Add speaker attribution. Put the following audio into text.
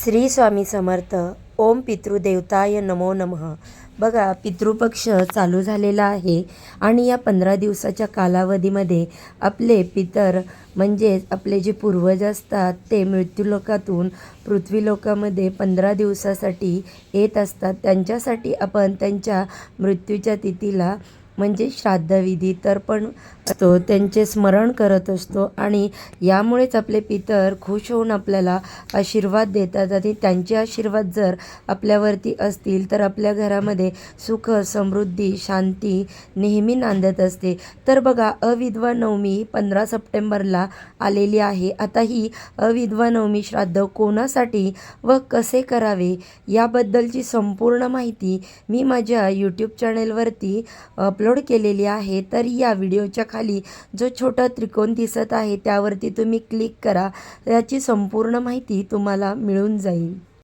Speaker 1: श्री स्वामी समर्थ. ओम पितृदेवताय नमो नमः. बघा, पितृपक्ष चालू झालेला आहे आणि या 15 दिवसाच्या कालावधीमध्ये आपले पितर म्हणजेच आपले जे पूर्वज असतात ते मृत्यूलोकातून पृथ्वीलोकामध्ये 15 दिवसासाठी येत असतात. त्यांच्यासाठी आपण त्यांच्या मृत्यूच्या तिथीला म्हणजे श्राद्धविधी तर्पण असतो, त्यांचे स्मरण करत असतो आणि यामुळेच आपले पितर खुश होऊन आपल्याला आशीर्वाद देतात. आणि त्यांचे आशीर्वाद जर आपल्यावरती असतील तर आपल्या घरामध्ये सुख, समृद्धी, शांती नेहमी नांदत असते. तर बघा, अविधवा नवमी 15 सप्टेंबरला आलेली आहे. आता ही अविधवा नवमी श्राद्ध कोणासाठी व कसे करावे याबद्दलची संपूर्ण माहिती मी माझ्या यूट्यूब चॅनेलवरती अपलोड केलेली आहे. तर या व्हिडिओच्या खाली जो छोटा त्रिकोण दिसत आहे त्यावरती तुम्ही क्लिक करा. याची संपूर्ण माहिती तुम्हाला मिळून जाईल.